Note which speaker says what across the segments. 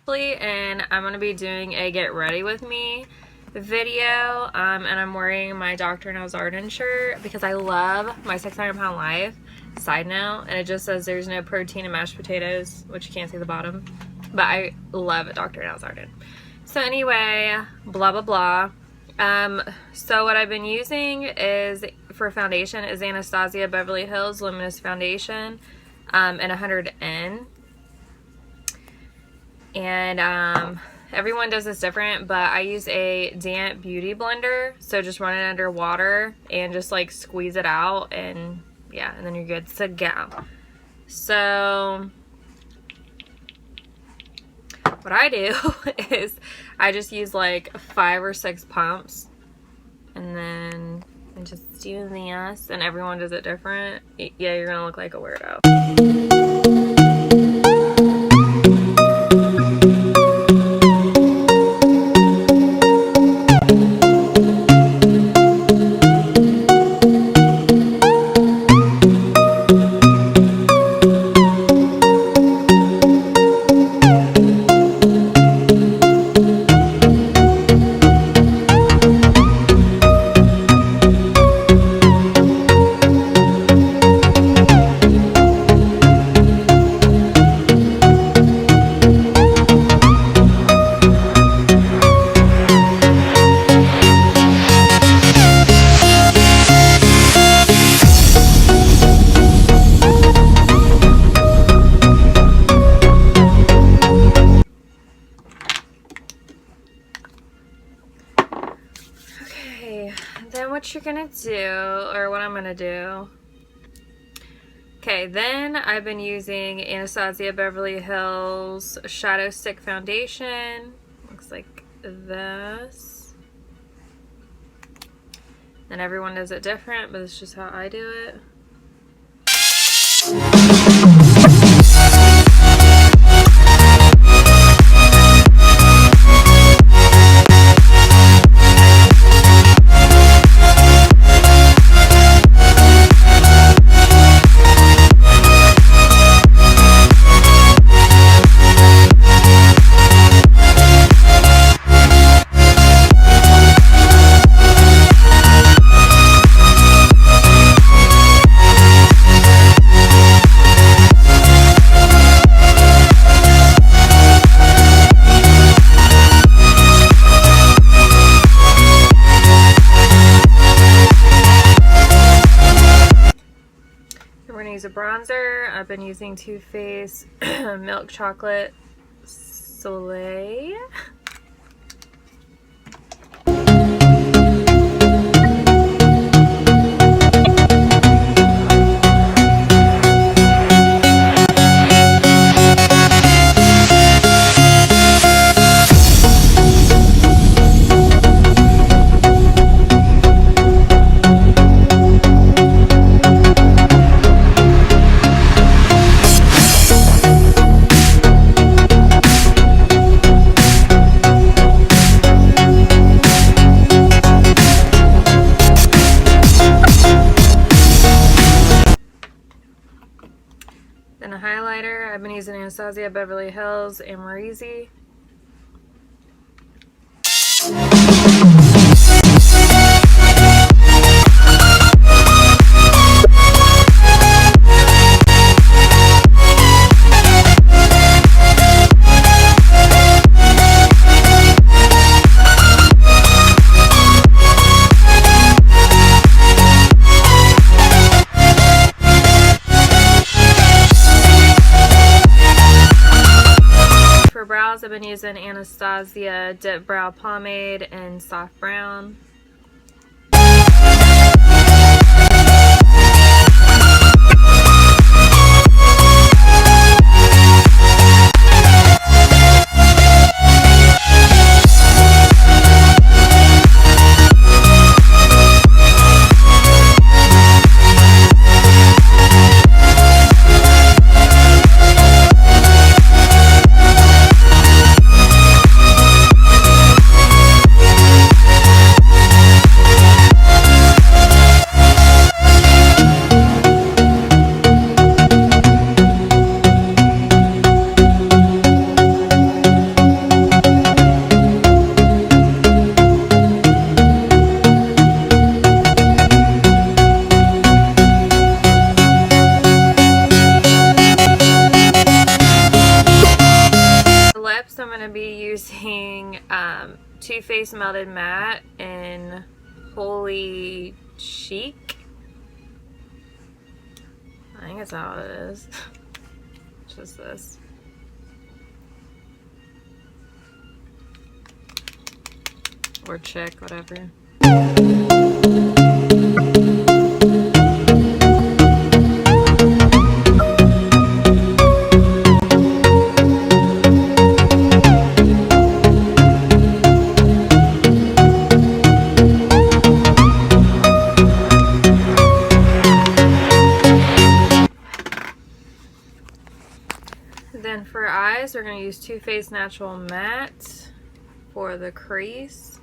Speaker 1: And I'm going to be doing a get ready with me video, and I'm wearing my Dr. Nels Arden shirt because I love my 600 pound life. Side note, and it just says there's no protein in mashed potatoes, which you can't see the bottom, but I love Dr. Nels Arden. So anyway, blah blah blah. So what I've been using is for foundation is Anastasia Beverly Hills Luminous Foundation in 100N. And everyone does this different, but I use a damp beauty blender, so just run it under water and just like squeeze it out, and yeah, and then you're good to go. So what I do is I just use like 5 or 6 pumps, and then I just do this, and everyone does it different. Yeah, you're gonna look like a weirdo. Then what you're gonna do, or what I'm gonna do, okay, then I've been using Anastasia Beverly Hills Shadow Stick Foundation. Looks like this. And everyone does it different, but it's just how I do it. We're gonna use a bronzer. I've been using Too Faced Milk Chocolate Soleil. Then a highlighter. I've been using Anastasia Beverly Hills and Marizzi. I've been using Anastasia Dip Brow Pomade in Soft Brown. going to be using Too Faced Melted Matte in Holy Chic. I think that's how it is. It's just this. Or chick, whatever. Then for eyes, we're going to use Too Faced Natural Matte for the crease.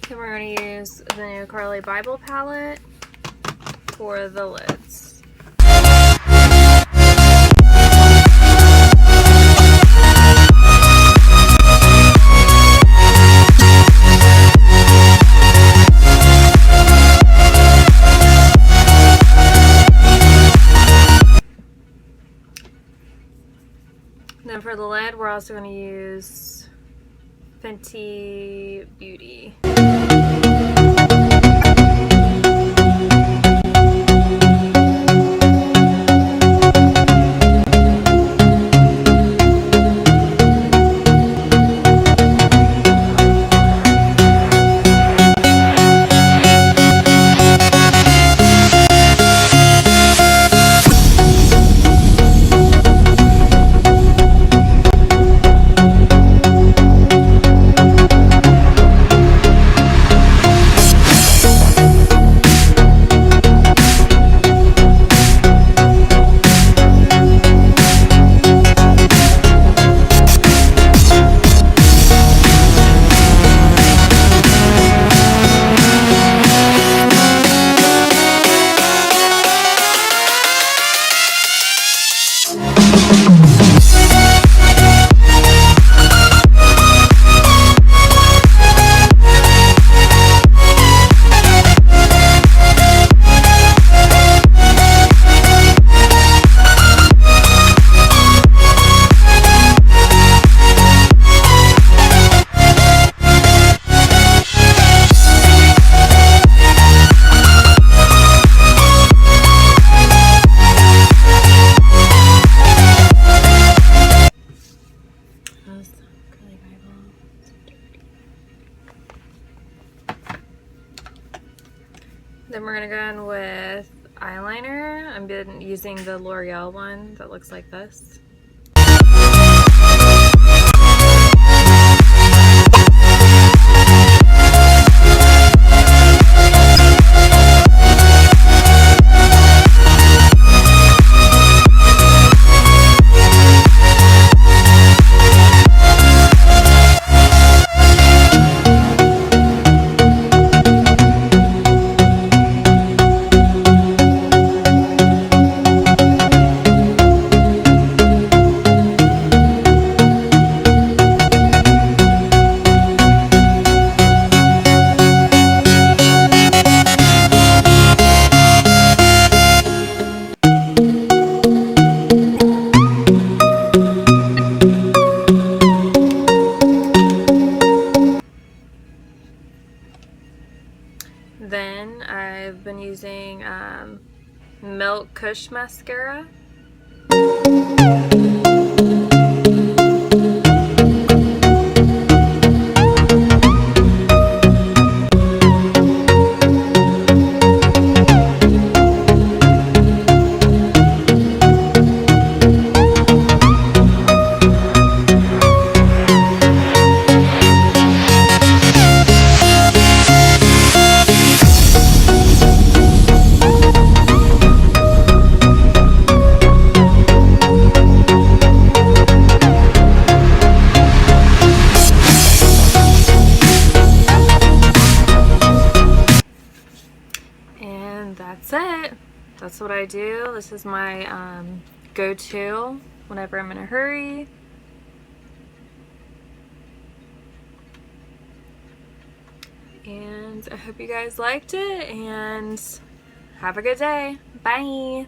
Speaker 1: Then we're going to use the new Carly Bible palette for the lids. Then for the lid, we're also going to use Fenty Beauty. Then we're going to go in with eyeliner. I've been using the L'Oreal one that looks like this. Then I've been using Milk Kush mascara. that's what I do. This is my go-to whenever I'm in a hurry. And I hope you guys liked it, and have a good day. Bye.